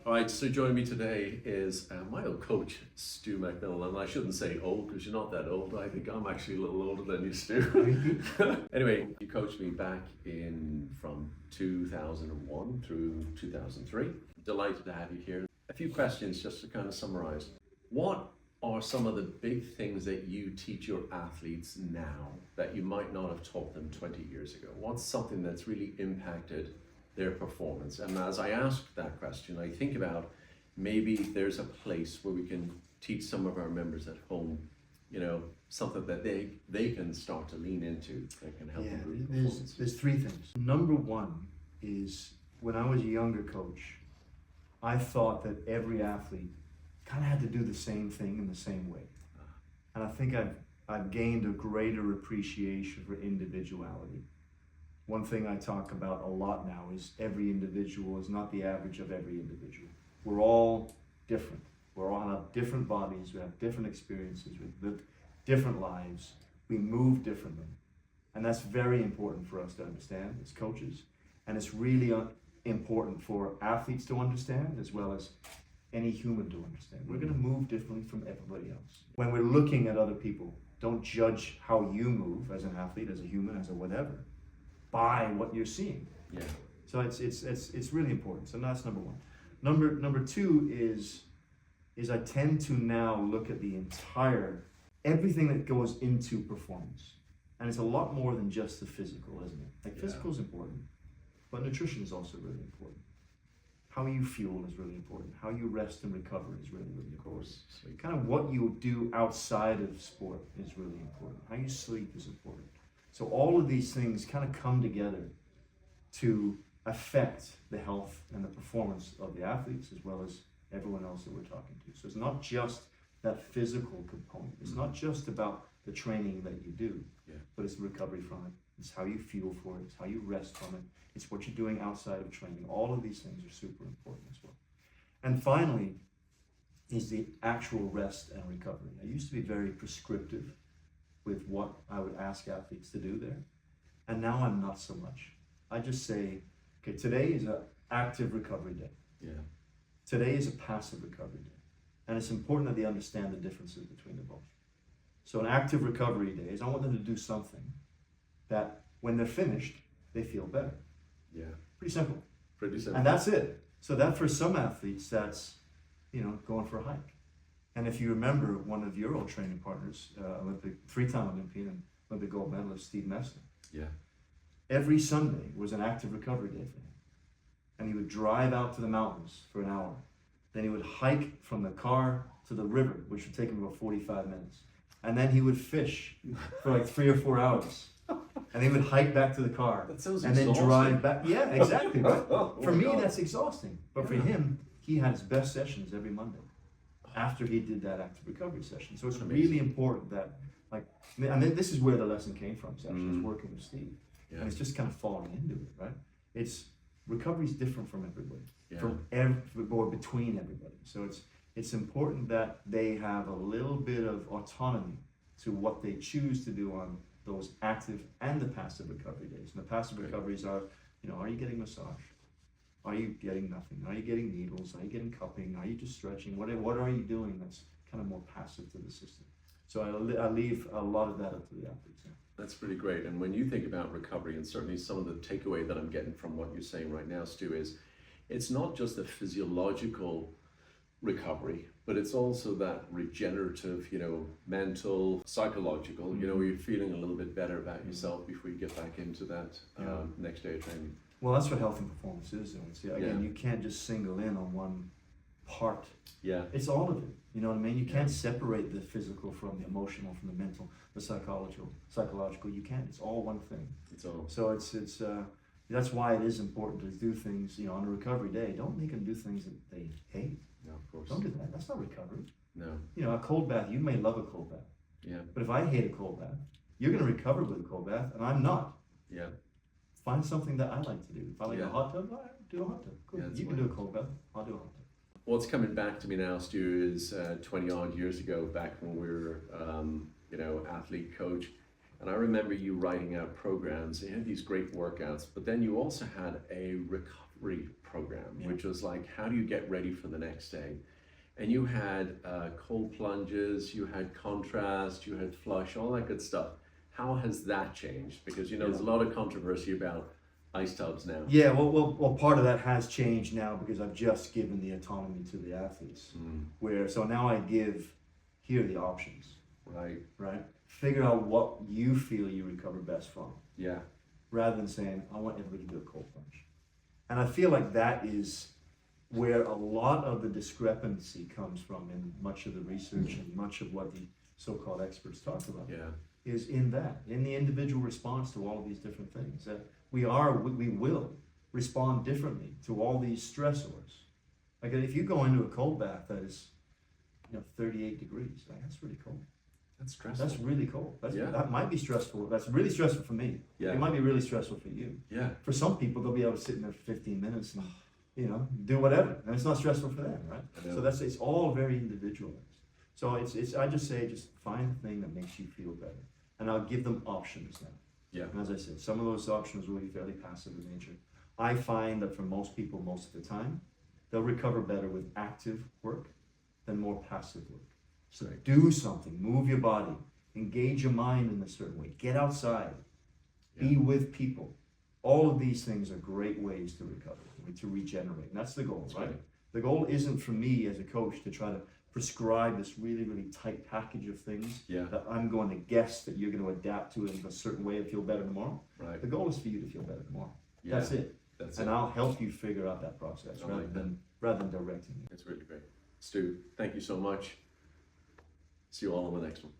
All right, so joining me today is my old coach, Stu McMillan. And I shouldn't say old because you're not that old. I think I'm actually a little older than you, Stu. Anyway, you coached me back in from 2001 through 2003. Delighted to have you here. A few questions just to kind of summarize. What are some of the big things that you teach your athletes now that you might not have taught them 20 years ago? What's something that's really impacted their performance? And as I ask that question, I think about maybe there's a place where we can teach some of our members at home, something that they can start to lean into that can help improve performance. There's three things. Number one is when I was a younger coach, I thought that every athlete kind of had to do the same thing in the same way. And I think I've gained a greater appreciation for individuality. One thing I talk about a lot now is every individual is not the average of every individual. We're all different. We all have different bodies, we have different experiences, we live different lives, we move differently. And that's very important for us to understand as coaches. And it's really important for athletes to understand as well as any human to understand. We're going to move differently from everybody else. When we're looking at other people, don't judge how you move as an athlete, as a human, as a whatever, by what you're seeing. Yeah. So it's really important. So that's number one. Number two is I tend to now look at the entire everything that goes into performance, and it's a lot more than just the physical, isn't it? Like physical is important, but nutrition is also really important. How you fuel is really important. How you rest and recover is really important. Of course. Kind of what you do outside of sport is really important. How you sleep is important. So all of these things kind of come together to affect the health and the performance of the athletes as well as everyone else that we're talking to. So it's not just that physical component. It's not just about the training that you do, but it's the recovery from it. It's how you fuel for it. It's how you rest from it. It's what you're doing outside of training. All of these things are super important as well. And finally is the actual rest and recovery. I used to be very prescriptive with what I would ask athletes to do there. And now I'm not so much. I just say, okay, today is an active recovery day. Yeah. Today is a passive recovery day. And it's important that they understand the differences between the both. So an active recovery day is I want them to do something that when they're finished, they feel better. Yeah. Pretty simple. Pretty simple. And that's it. So that for some athletes, that's, going for a hike. And if you remember one of your old training partners, three-time Olympian and Olympic gold medalist, Steve Messner. Yeah. Every Sunday was an active recovery day for him. And he would drive out to the mountains for an hour. Then he would hike from the car to the river, which would take him about 45 minutes. And then he would fish for like 3 or 4 hours. And he would hike back to the car. That sounds and exhausting. then drive back. Yeah, exactly. Right? For me, God. that's exhausting. But for him, he had his best sessions every Monday after he did that active recovery session. So it's really important that, and this is where the lesson came from, actually, is working with Steve. Yeah. And it's just kind of falling into it, right? Recovery is different from everybody, or between everybody. So it's important that they have a little bit of autonomy to what they choose to do on those active and the passive recovery days. And the passive recoveries are, are you getting massage? Are you getting nothing? Are you getting needles? Are you getting cupping? Are you just stretching? What are you doing that's kind of more passive to the system? So I leave a lot of that up to the athletes. Yeah. That's pretty great. And when you think about recovery, and certainly some of the takeaway that I'm getting from what you're saying right now, Stu, is it's not just the physiological recovery, but it's also that regenerative, mental, psychological, where you're feeling a little bit better about yourself before you get back into that next day of training. Well, that's what health and performance is, though. Again, you can't just single in on one part. Yeah. It's all of it. You know what I mean? You can't separate the physical from the emotional, from the mental, the psychological. You can't. It's all one thing. It's all. So it's that's why it is important to do things, on a recovery day. Don't make them do things that they hate. No, of course. Don't do that. That's not recovery. No. A cold bath, you may love a cold bath. Yeah. But if I hate a cold bath, you're going to recover with a cold bath, and I'm not. Yeah. Find something that I like to do. If I like a hot tub, I'll do a hot tub. Cool. You can do a cold bath, I'll do a hot tub. What's coming back to me now, Stu, is 20 odd years ago, back when we were, athlete coach. And I remember you writing out programs, and you had these great workouts, but then you also had a recovery program, Yeah. which was like, how do you get ready for the next day? And you had cold plunges, you had contrast, you had flush, all that good stuff. How has that changed? Because, you know, there's a lot of controversy about ice tubs now. Yeah, well, part of that has changed now because I've just given the autonomy to the athletes. So now I give, here are the options, Right. right? Figure out what you feel you recover best from, Yeah. rather than saying, I want everybody to do a cold plunge. And I feel like that is where a lot of the discrepancy comes from in much of the research and much of what the so-called experts talk about. Yeah. Is in the individual response to all of these different things. That we will respond differently to all these stressors. Like if you go into a cold bath that is, 38 degrees, like that's really cold. That's stressful. That's really cold. Yeah. That might be stressful. That's really stressful for me. Yeah. It might be really stressful for you. Yeah. For some people, they'll be able to sit in there for 15 minutes and, do whatever. And it's not stressful for them, right? So it's all very individualized. So I just say, just find the thing that makes you feel better. And I'll give them options now. Yeah. And as I said, some of those options will be fairly passive in nature. I find that for most people, most of the time, they'll recover better with active work than more passive work. So do something, move your body, engage your mind in a certain way, get outside, be with people. All of these things are great ways to recover, to regenerate. And that's the goal, right? The goal isn't for me as a coach to try to prescribe this really, really tight package of things that I'm going to guess that you're going to adapt to in a certain way and feel better tomorrow. Right. The goal is for you to feel better tomorrow. Yeah. That's it. That's and it. I'll help you figure out that process rather than directing you. It's really great. Stu, thank you so much. See you all on the next one.